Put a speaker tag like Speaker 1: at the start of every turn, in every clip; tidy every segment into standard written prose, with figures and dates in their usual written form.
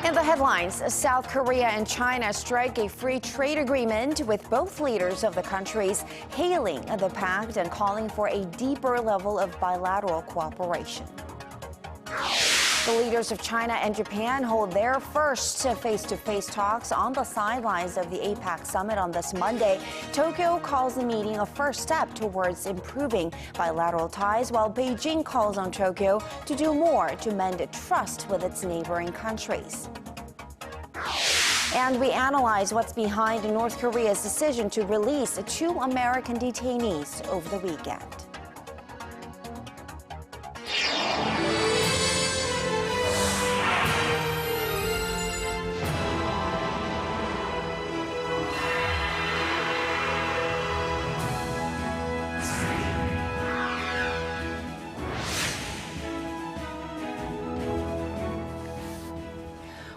Speaker 1: In the headlines, South Korea and China strike a free trade agreement, with both leaders of the countries hailing the pact and calling for a deeper level of bilateral cooperation. The leaders of China and Japan hold their first face-to-face talks on the sidelines of the APEC summit on this Monday. Tokyo calls the meeting a first step towards improving bilateral ties, while Beijing calls on Tokyo to do more to mend trust with its neighboring countries. And we analyze what's behind North Korea's decision to release 2 American detainees over the weekend.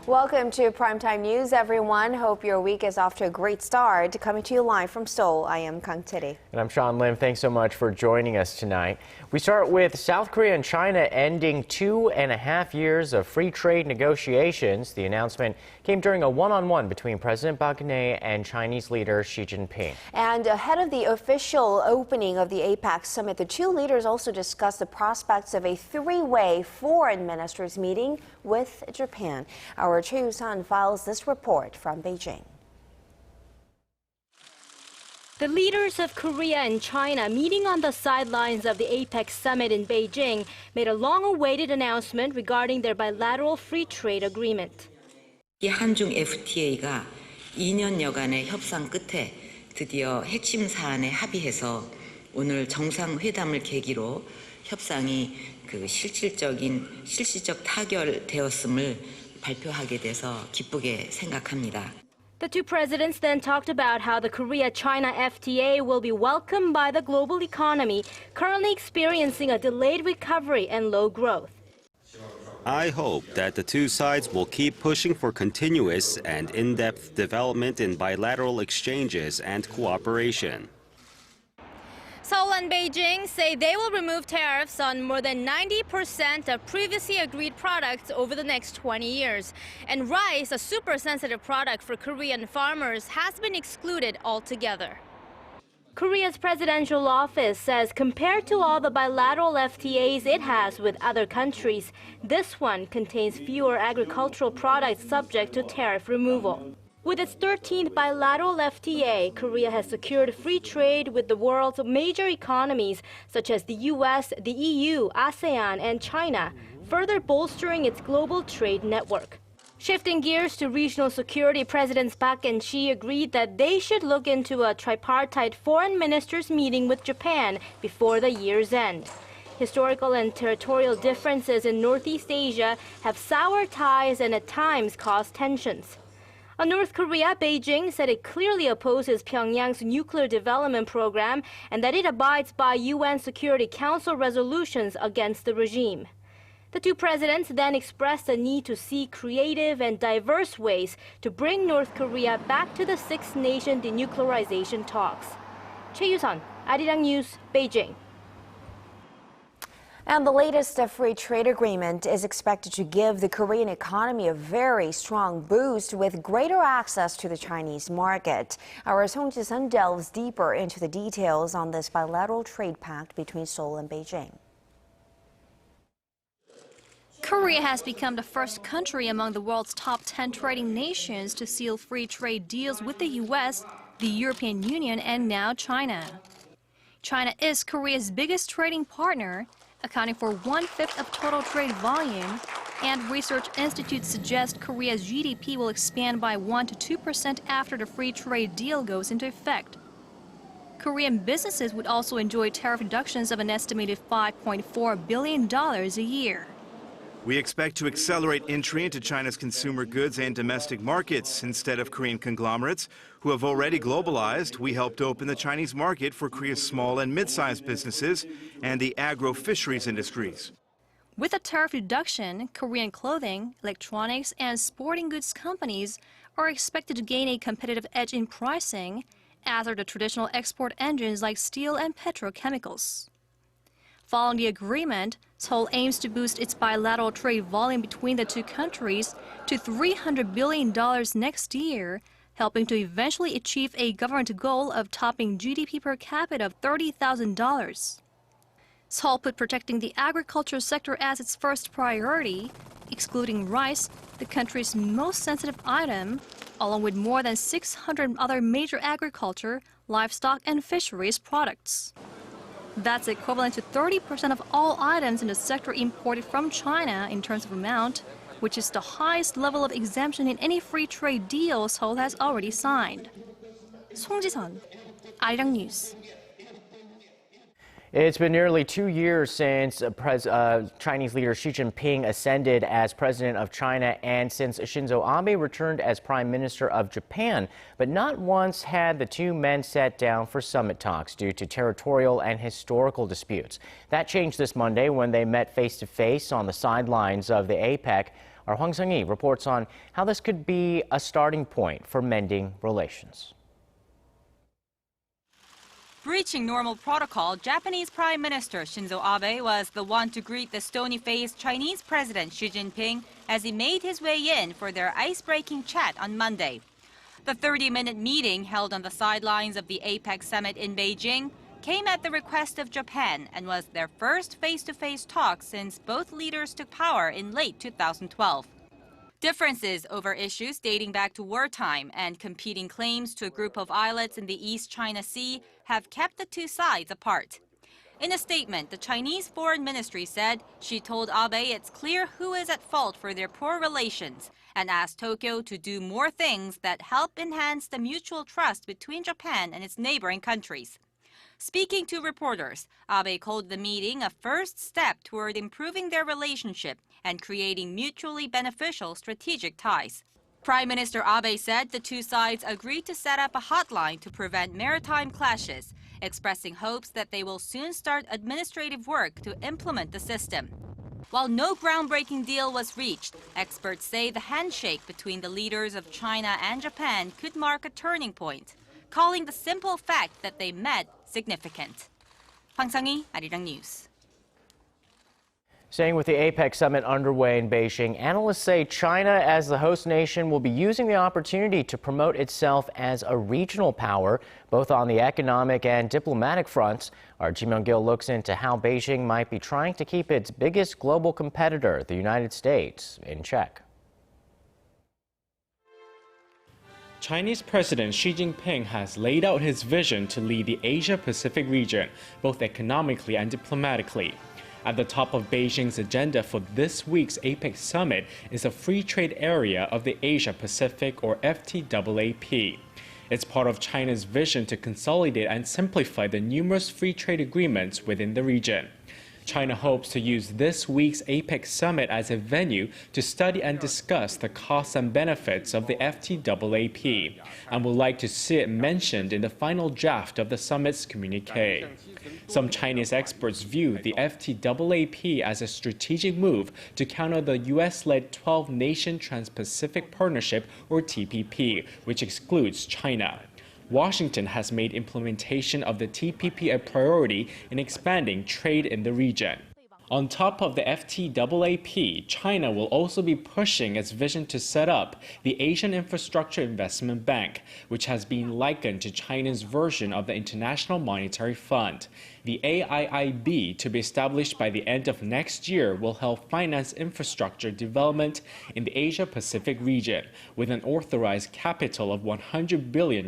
Speaker 1: Welcome to Primetime News, everyone. Hope your week is off to a great start. Coming to you live from Seoul, I am Kang, Chery.
Speaker 2: And I'm Sean Lim. Thanks so much for joining us tonight. We start with South Korea and China ending 2.5 years of free trade negotiations. The announcement came during a one-on-one between President Park Geun-hye and Chinese leader Xi Jinping.
Speaker 1: And ahead of the official opening of the APEC summit, the two leaders also discussed the prospects of a three-way foreign ministers meeting with Japan. Our Chery files this report from Beijing.
Speaker 3: The leaders of Korea and China meeting on the sidelines of the APEC summit in Beijing made a long-awaited announcement regarding their bilateral free trade agreement.
Speaker 4: 이 한중 FTA가 2년여간의 협상 끝에 드디어 핵심 사안에 합의해서 오늘 정상회담을 계기로 협상이 실질적 타결되었음을 발표하게 돼서 기쁘게 생각합니다.
Speaker 3: The two presidents then talked about how the Korea-China FTA will be welcomed by the global economy, currently experiencing a delayed recovery and low growth.
Speaker 5: I hope that the two sides will keep pushing for continuous and in-depth development in bilateral exchanges and cooperation.
Speaker 3: Seoul and Beijing say they will remove tariffs on more than 90% of previously agreed products over the next 20 years. And rice, a super sensitive product for Korean farmers, has been excluded altogether. Korea's presidential office says compared to all the bilateral FTAs it has with other countries, this one contains fewer agricultural products subject to tariff removal. With its 13th bilateral FTA, Korea has secured free trade with the world's major economies such as the US, the EU, ASEAN, and China, further bolstering its global trade network. Shifting gears to regional security, Presidents Park and Xi agreed that they should look into a tripartite foreign ministers meeting with Japan before the year's end. Historical and territorial differences in Northeast Asia have soured ties and at times caused tensions. On North Korea, Beijing said it clearly opposes Pyongyang's nuclear development program and that it abides by UN Security Council resolutions against the regime. The two presidents then expressed the need to see creative and diverse ways to bring North Korea back to the six-nation denuclearization talks. Chery, Arirang News, Beijing.
Speaker 1: And the latest free trade agreement is expected to give the Korean economy a very strong boost with greater access to the Chinese market. Our Song Ji-sun delves deeper into the details on this bilateral trade pact between Seoul and Beijing.
Speaker 6: Korea has become the first country among the world's top 10 trading nations to seal free trade deals with the US, the European Union, and now China. China is Korea's biggest trading partner, accounting for 1/5 of total trade volume, and research institutes suggest Korea's GDP will expand by 1 to 2% after the free trade deal goes into effect. Korean businesses would also enjoy tariff reductions of an estimated $5.4 billion a year.
Speaker 7: We expect to accelerate entry into China's consumer goods and domestic markets. Instead of Korean conglomerates, who have already globalized, we helped open the Chinese market for Korea's small and mid-sized businesses and the agro-fisheries industries.
Speaker 6: With a tariff reduction, Korean clothing, electronics, and sporting goods companies are expected to gain a competitive edge in pricing, as are the traditional export engines like steel and petrochemicals. Following the agreement, Seoul aims to boost its bilateral trade volume between the two countries to $300 billion next year, helping to eventually achieve a government goal of topping GDP per capita of $30,000. Seoul put protecting the agriculture sector as its first priority, excluding rice, the country's most sensitive item, along with more than 600 other major agriculture, livestock, and fisheries products. That's equivalent to 30% of all items in the sector imported from China in terms of amount, which is the highest level of exemption in any free trade deal Seoul has already signed. 송지선, Arirang News.
Speaker 2: It's been nearly 2 years since Chinese leader Xi Jinping ascended as president of China and since Shinzo Abe returned as prime minister of Japan. But not once had the two men sat down for summit talks due to territorial and historical disputes. That changed this Monday when they met face-to-face on the sidelines of the APEC. Our Hwang Sung-hee reports on how this could be a starting point for mending relations.
Speaker 8: Breaching normal protocol, Japanese Prime Minister Shinzo Abe was the one to greet the stony-faced Chinese President Xi Jinping as he made his way in for their ice-breaking chat on Monday. The 30-minute meeting held on the sidelines of the APEC summit in Beijing came at the request of Japan and was their first face-to-face talk since both leaders took power in late 2012. Differences over issues dating back to wartime and competing claims to a group of islets in the East China Sea have kept the two sides apart. In a statement, the Chinese Foreign Ministry said she told Abe it's clear who is at fault for their poor relations and asked Tokyo to do more things that help enhance the mutual trust between Japan and its neighboring countries. Speaking to reporters, Abe called the meeting a first step toward improving their relationship and creating mutually beneficial strategic ties. Prime Minister Abe said the two sides agreed to set up a hotline to prevent maritime clashes, expressing hopes that they will soon start administrative work to implement the system. While no groundbreaking deal was reached, experts say the handshake between the leaders of China and Japan could mark a turning point, calling the simple fact that they met significant. Hwang Sung-hee, Arirang News.
Speaker 2: Staying with the APEC summit underway in Beijing, analysts say China, as the host nation, will be using the opportunity to promote itself as a regional power, both on the economic and diplomatic fronts. Our Ji Myung-gil looks into how Beijing might be trying to keep its biggest global competitor, the United States, in check.
Speaker 9: Chinese President Xi Jinping has laid out his vision to lead the Asia-Pacific region, both economically and diplomatically. At the top of Beijing's agenda for this week's APEC summit is a free trade area of the Asia-Pacific, or FTAAP. It's part of China's vision to consolidate and simplify the numerous free trade agreements within the region. China hopes to use this week's APEC summit as a venue to study and discuss the costs and benefits of the FTAAP, and would like to see it mentioned in the final draft of the summit's communique. Some Chinese experts view the FTAAP as a strategic move to counter the U.S.-led 12-Nation Trans-Pacific Partnership, or TPP, which excludes China. Washington has made implementation of the TPP a priority in expanding trade in the region. On top of the FTAAP, China will also be pushing its vision to set up the Asian Infrastructure Investment Bank, which has been likened to China's version of the International Monetary Fund. The AIIB, to be established by the end of next year, will help finance infrastructure development in the Asia-Pacific region, with an authorized capital of $100 billion.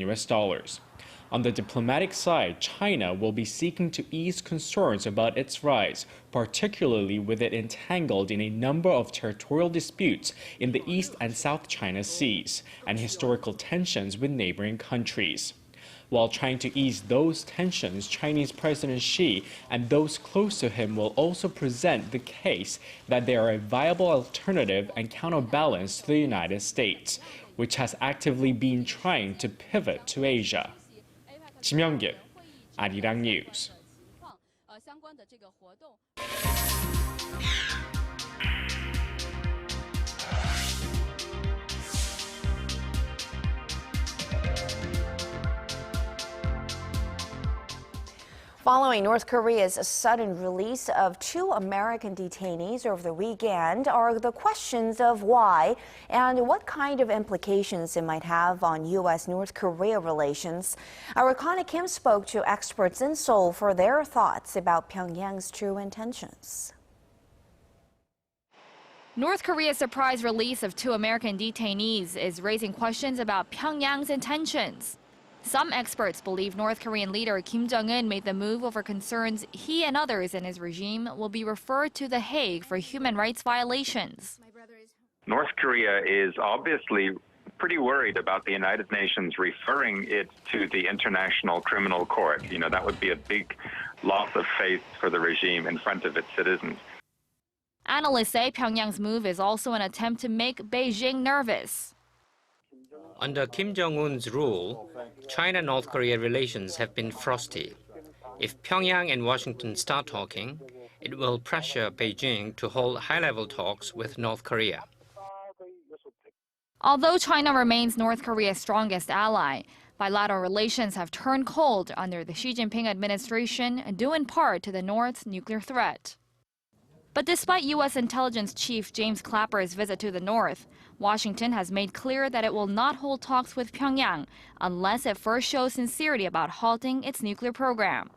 Speaker 9: On the diplomatic side, China will be seeking to ease concerns about its rise, particularly with it entangled in a number of territorial disputes in the East and South China Seas and historical tensions with neighboring countries. While trying to ease those tensions, Chinese President Xi and those close to him will also present the case that they are a viable alternative and counterbalance to the United States, which has actively been trying to pivot to Asia. Ji Myung-gil, Arirang News.
Speaker 1: Following North Korea's sudden release of 2 American detainees over the weekend are the questions of why and what kind of implications it might have on U.S.-North Korea relations. Our Connie Kim spoke to experts in Seoul for their thoughts about Pyongyang's true intentions.
Speaker 10: North Korea's surprise release of 2 American detainees is raising questions about Pyongyang's intentions. Some experts believe North Korean leader Kim Jong-un made the move over concerns he and others in his regime will be referred to The Hague for human rights violations.
Speaker 11: North Korea is obviously pretty worried about the United Nations referring it to the International Criminal Court. That would be a big loss of faith for the regime in front of its citizens.
Speaker 10: Analysts say Pyongyang's move is also an attempt to make Beijing nervous.
Speaker 12: Under Kim Jong-un's rule, China-North Korea relations have been frosty. If Pyongyang and Washington start talking, it will pressure Beijing to hold high-level talks with North Korea.
Speaker 10: Although China remains North Korea's strongest ally, bilateral relations have turned cold under the Xi Jinping administration, due in part to the North's nuclear threat. But despite U.S. intelligence chief James Clapper's visit to the North, Washington has made clear that it will not hold talks with Pyongyang unless it first shows sincerity about halting its nuclear program.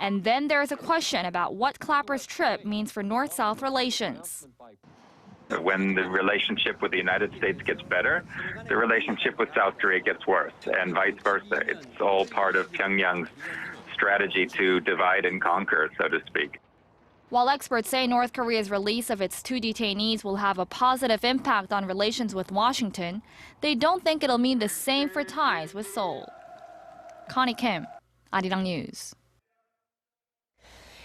Speaker 10: And then there's a question about what Clapper's trip means for North-South relations.
Speaker 11: When the relationship with the United States gets better, the relationship with South Korea gets worse, and vice versa. It's all part of Pyongyang's strategy to divide and conquer, so to speak.
Speaker 10: While experts say North Korea's release of its 2 detainees will have a positive impact on relations with Washington, they don't think it'll mean the same for ties with Seoul. Connie Kim, Arirang News.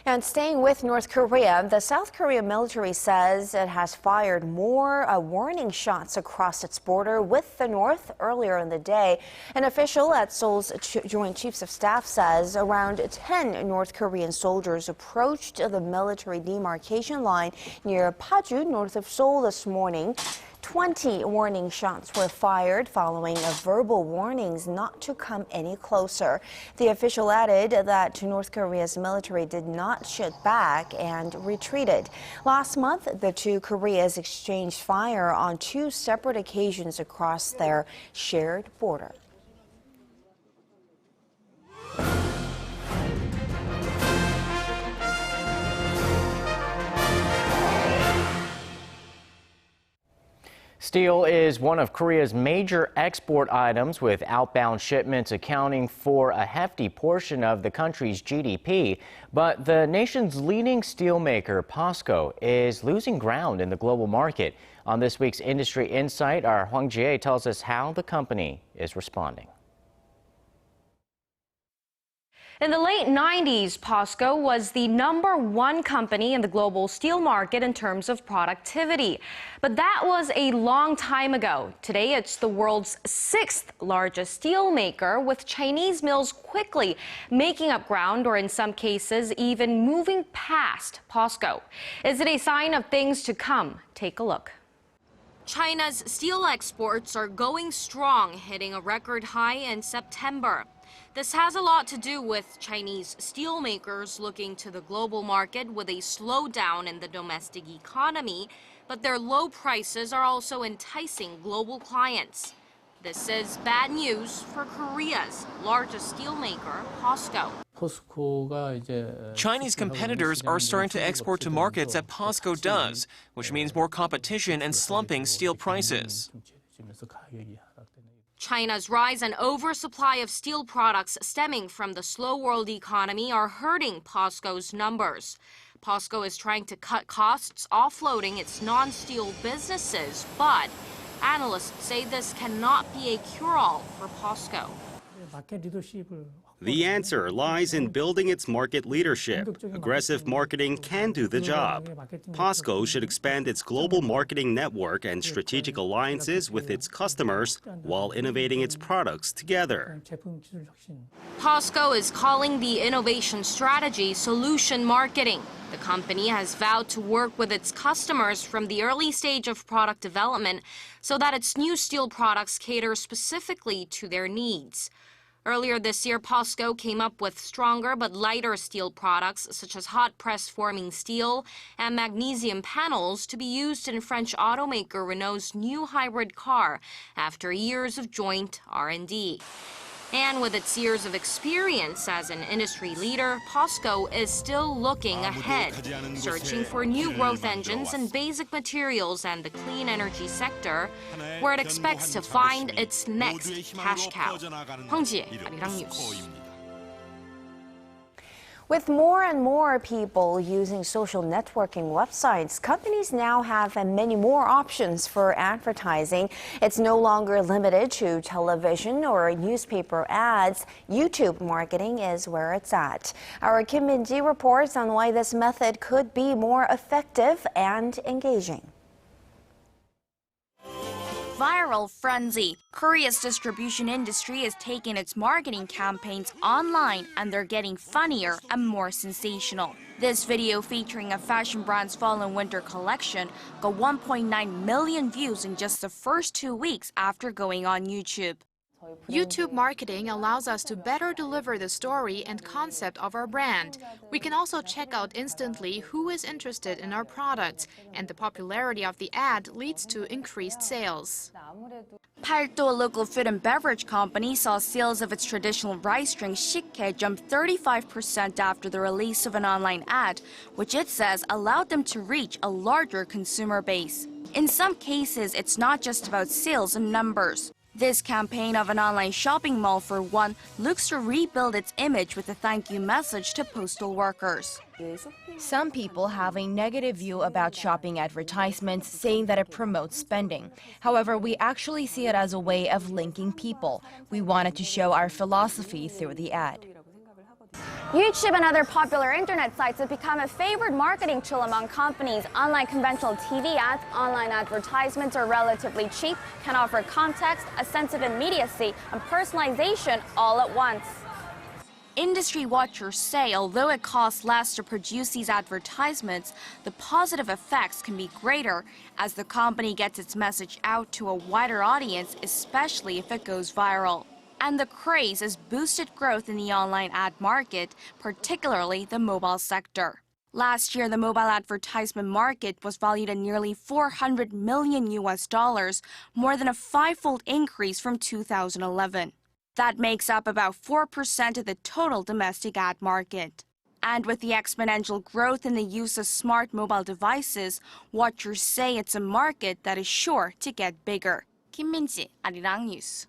Speaker 1: And staying with North Korea, the South Korean military says it has fired more warning shots across its border with the North earlier in the day. An official at Seoul's Joint Chiefs of Staff says around 10 North Korean soldiers approached the military demarcation line near Paju, north of Seoul this morning. 20 warning shots were fired following verbal warnings not to come any closer. The official added that North Korea's military did not shoot back and retreated. Last month, the 2 Koreas exchanged fire on 2 separate occasions across their shared border.
Speaker 2: Steel is one of Korea's major export items, with outbound shipments accounting for a hefty portion of the country's GDP. But the nation's leading steelmaker, Posco, is losing ground in the global market. On this week's Industry Insight, our Geun-hye tells us how the company is responding.
Speaker 13: In the late 90s, Posco was the #1 company in the global steel market in terms of productivity. But that was a long time ago. Today, it's the world's 6th largest steel maker, with Chinese mills quickly making up ground, or in some cases, even moving past Posco. Is it a sign of things to come? Take a look.
Speaker 3: China's steel exports are going strong, hitting a record high in September. This has a lot to do with Chinese steelmakers looking to the global market with a slowdown in the domestic economy, but their low prices are also enticing global clients. This is bad news for Korea's largest steelmaker, Posco.
Speaker 14: Chinese competitors are starting to export to markets that Posco does, which means more competition and slumping steel prices.
Speaker 3: China's rise and oversupply of steel products stemming from the slow world economy are hurting Posco's numbers. Posco is trying to cut costs, offloading its non-steel businesses, but analysts say this cannot be a cure-all for Posco.
Speaker 5: The answer lies in building its market leadership. Aggressive marketing can do the job. Posco should expand its global marketing network and strategic alliances with its customers while innovating its products together.
Speaker 3: Posco is calling the innovation strategy solution marketing. The company has vowed to work with its customers from the early stage of product development so that its new steel products cater specifically to their needs.
Speaker 13: Earlier this year, Posco came up with stronger but lighter steel products such as hot press forming steel and magnesium panels to be used in French automaker Renault's new hybrid car after years of joint R&D. And with its years of experience as an industry leader, Posco is still looking ahead, searching for new growth engines in basic materials and the clean energy sector, where it expects to find its next cash cow. Geun-hye, Arirang News.
Speaker 1: With more and more people using social networking websites, companies now have many more options for advertising. It's no longer limited to television or newspaper ads. YouTube marketing is where it's at. Our Kim Min-ji reports on why this method could be more effective and engaging.
Speaker 10: Viral frenzy. Korea's distribution industry is taking its marketing campaigns online, and they're getting funnier and more sensational. This video featuring a fashion brand's fall and winter collection got 1.9 million views in just the first 2 weeks after going on YouTube.
Speaker 15: YouTube marketing allows us to better deliver the story and concept of our brand. We can also check out instantly who is interested in our products, and the popularity of the ad leads to increased sales.
Speaker 10: Paldo, a local food and beverage company, saw sales of its traditional rice drink Sikhae jump 35% after the release of an online ad, which it says allowed them to reach a larger consumer base. In some cases, it's not just about sales and numbers. This campaign of an online shopping mall, for one, looks to rebuild its image with a thank you message to postal workers.
Speaker 16: Some people have a negative view about shopping advertisements, saying that it promotes spending. However, we actually see it as a way of linking people. We wanted to show our philosophy through the ad.
Speaker 17: YouTube and other popular internet sites have become a favored marketing tool among companies. Unlike conventional TV ads, online advertisements are relatively cheap, can offer context, a sense of immediacy, and personalization all at once.
Speaker 10: Industry watchers say although it costs less to produce these advertisements, the positive effects can be greater as the company gets its message out to a wider audience, especially if it goes viral. And the craze has boosted growth in the online ad market, particularly the mobile sector. Last year, the mobile advertisement market was valued at nearly $400 million, more than a five-fold increase from 2011. That makes up about 4% of the total domestic ad market. And with the exponential growth in the use of smart mobile devices, watchers say it's a market that is sure to get bigger. Kim Min-ji, Arirang News.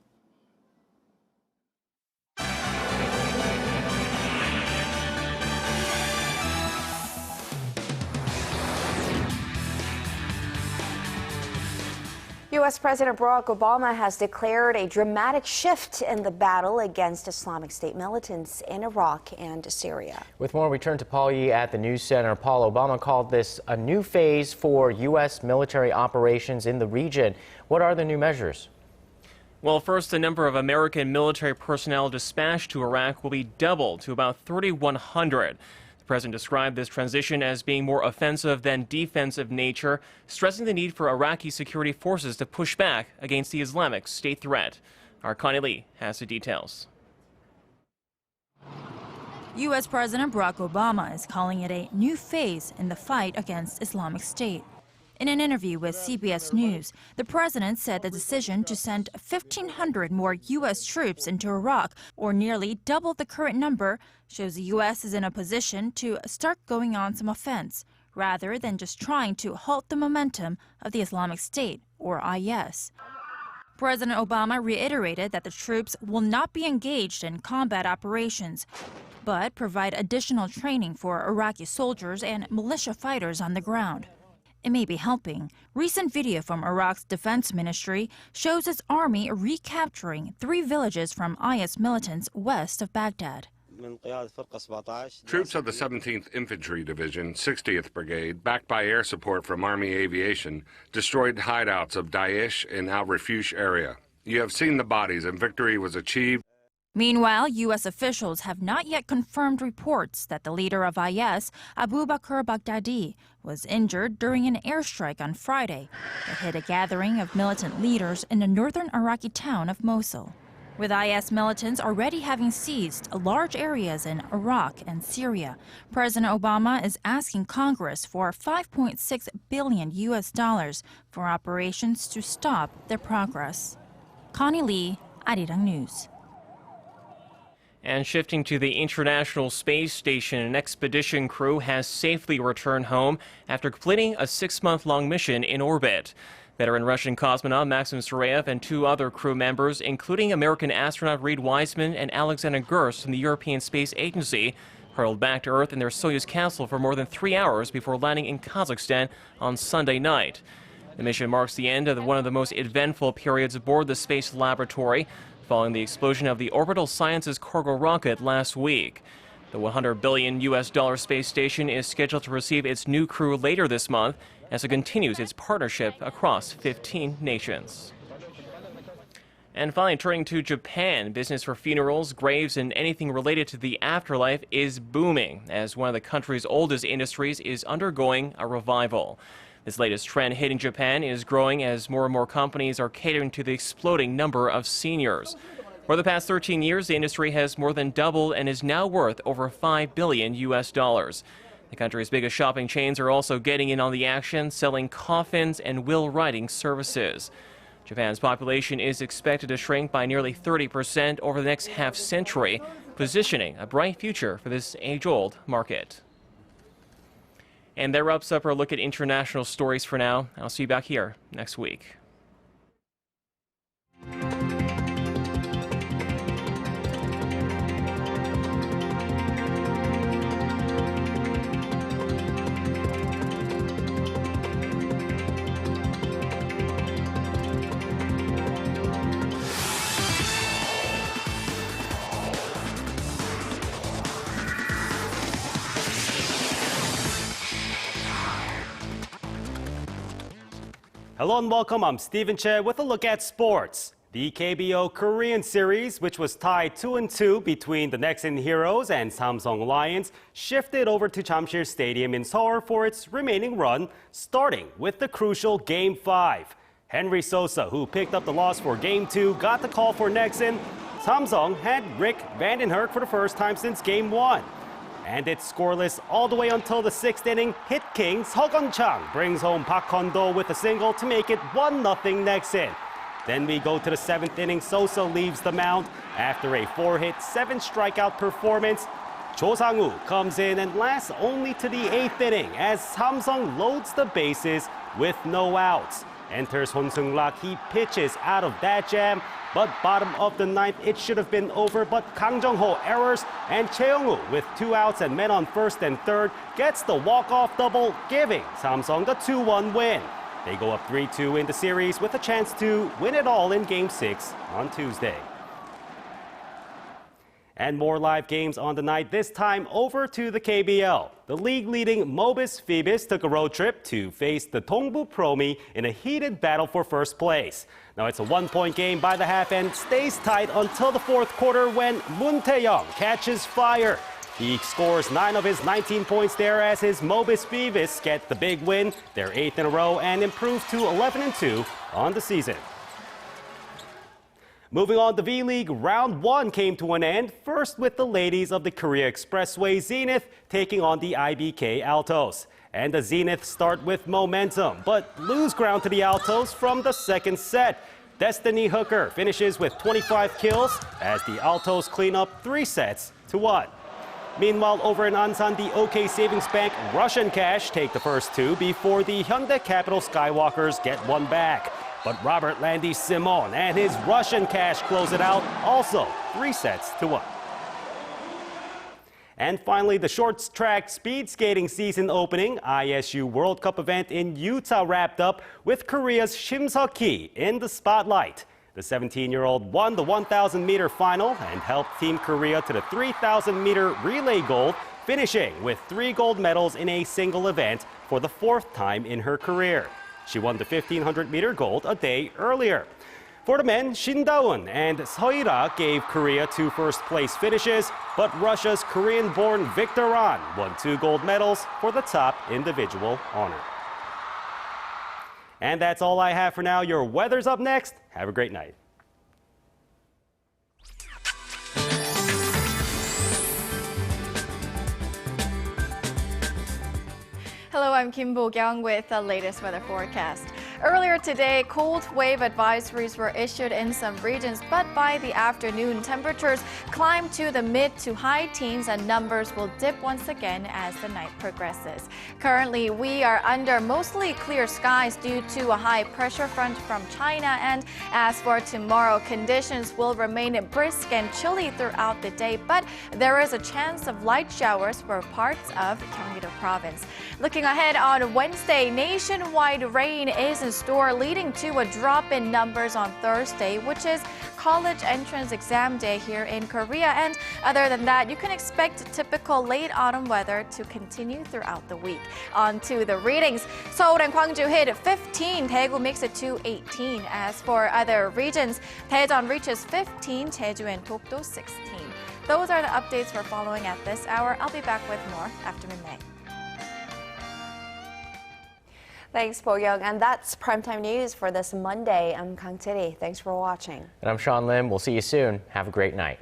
Speaker 1: U.S. President Barack Obama has declared a dramatic shift in the battle against Islamic State militants in Iraq and Syria.
Speaker 2: With more, we turn to Paul Yee at the News Center. Paul, Obama called this a new phase for U.S. military operations in the region. What are the new measures?
Speaker 14: Well, first, the number of American military personnel dispatched to Iraq will be doubled to about 3,100. The president described this transition as being more offensive than defensive nature, stressing the need for Iraqi security forces to push back against the Islamic State threat. Our Connie Lee has the details.
Speaker 18: U.S. President Barack Obama is calling it a new phase in the fight against Islamic State. In an interview with CBS News, the president said the decision to send 1,500 more U.S. troops into Iraq, or nearly double the current number, shows the U.S. is in a position to start going on some offense, rather than just trying to halt the momentum of the Islamic State, or IS. President Obama reiterated that the troops will not be engaged in combat operations, but provide additional training for Iraqi soldiers and militia fighters on the ground. It may be helping. Recent video from Iraq's defense ministry shows its army recapturing 3 villages from IS militants west of Baghdad.
Speaker 19: Troops of the 17th Infantry Division, 60th Brigade, backed by air support from Army Aviation, destroyed hideouts of Daesh in Al Refuge area. You have seen the bodies, and victory was achieved.
Speaker 18: Meanwhile, U.S. officials have not yet confirmed reports that the leader of IS, Abu Bakr Baghdadi, was injured during an airstrike on Friday that hit a gathering of militant leaders in the northern Iraqi town of Mosul. with IS militants already having seized large areas in Iraq and Syria. President Obama is asking Congress for $5.6 billion for operations to stop their progress. Connie Lee, Arirang News.
Speaker 14: And shifting to the International Space Station, an expedition crew has safely returned home after completing a 6-month-long mission in orbit. Veteran Russian cosmonaut Maxim Sergeyev and 2 other crew members, including American astronaut Reed Wiseman and Alexander Gerst from the European Space Agency, hurtled back to Earth in their Soyuz capsule for more than 3 hours before landing in Kazakhstan on Sunday night. The mission marks the end of one of the most eventful periods aboard the space laboratory, following the explosion of the Orbital Sciences cargo rocket last week. The $100 billion space station is scheduled to receive its new crew later this month as it continues its partnership across 15 nations. And finally, turning to Japan, business for funerals, graves, and anything related to the afterlife is booming as one of the country's oldest industries is undergoing a revival. This latest trend hitting Japan is growing as more and more companies are catering to the exploding number of seniors. For the past 13 years, the industry has more than doubled and is now worth over $5 billion. The country's biggest shopping chains are also getting in on the action, selling coffins and will writing services. Japan's population is expected to shrink by nearly 30% over the next half-century, positioning a bright future for this age-old market. And that wraps up our look at international stories for now. I'll see you back here next week.
Speaker 20: Hello and welcome, I'm Stephen Che with a look at sports. The KBO Korean series, which was tied 2-2 between the Nexen Heroes and Samsung Lions, shifted over to Jamsil Stadium in Seoul for its remaining run, starting with the crucial Game 5. Henry Sosa, who picked up the loss for Game 2, got the call for Nexen. Samsung had Rick Vandenherk for the first time since Game 1. And it's scoreless all the way until the 6th inning. Hit king Seo Gun-chang brings home Park Hun-do with a single to make it 1-0 Nexen. Then we go to the 7th inning. Sosa leaves the mound after a 4-hit, 7-strikeout performance. Cho Sang-woo comes in and lasts only to the 8th inning as Samsung loads the bases with no outs. Enters Hon Seung-rak. He pitches out of that jam. But bottom of the 9th, it should have been over, but Kang Jung-ho errors, and Choi Young-woo with 2 outs and men on 1st and 3rd gets the walk-off double, giving Samsung the 2-1 win. They go up 3-2 in the series with a chance to win it all in Game 6 on Tuesday. And more live games on the night, this time over to the KBL. The league-leading Mobis Phoebus took a road trip to face the Dongbu Promi in a heated battle for first place. Now it's a 1-point game by the half and stays tight until the 4th quarter when Moon Tae-young catches fire. He scores 9 of his 19 points there as his Mobis Phoebus get the big win, their 8th in a row, and improve to 11-2 on the season. Moving on, the V-League Round 1 came to an end, first with the ladies of the Korea Expressway Zenith taking on the IBK Altos. And the Zenith start with momentum, but lose ground to the Altos from the 2nd set. Destiny Hooker finishes with 25 kills as the Altos clean up 3-1. Meanwhile, over in Ansan, the OK Savings Bank Russian Cash take the first 2 before the Hyundai Capital Skywalkers get 1 back. But Robert Landy Simon and his Russian Cash close it out, also 3-1. And finally, the short track speed skating season opening ISU World Cup event in Utah wrapped up with Korea's Shim Seok-hee in the spotlight. The 17-year-old won the 1,000-meter final and helped Team Korea to the 3,000-meter relay gold, finishing with 3 gold medals in a single event for the 4th time in her career. She won the 1,500-meter gold a day earlier. For the men, Shin Da-eun and Seo-ira gave Korea 2 first-place finishes, but Russia's Korean-born Victor An won 2 gold medals for the top individual honor. And that's all I have for now. Your weather's up next. Have a great night.
Speaker 21: Hello, I'm Kim Bo-kyung with the latest weather forecast. Earlier today, cold wave advisories were issued in some regions, but by the afternoon, temperatures climbed to the mid to high teens and numbers will dip once again as the night progresses. Currently, we are under mostly clear skies due to a high pressure front from China, and as for tomorrow, conditions will remain brisk and chilly throughout the day, but there is a chance of light showers for parts of Gyeonggi-do province. Looking ahead on Wednesday, nationwide rain is in store, leading to a drop in numbers on Thursday, which is college entrance exam day here in Korea. And other than that, you can expect typical late autumn weather to continue throughout the week. On to the readings. Seoul and Gwangju hit 15, Daegu makes it to 18. As for other regions, Daejeon reaches 15, Jeju and Dokdo 16. Those are the updates we're following at this hour. I'll be back with more after midnight.
Speaker 1: Thanks, Bo-kyung. And that's Primetime News for this Monday. I'm Kang Chery. Thanks for watching.
Speaker 2: And I'm Sean Lim. We'll see you soon. Have a great night.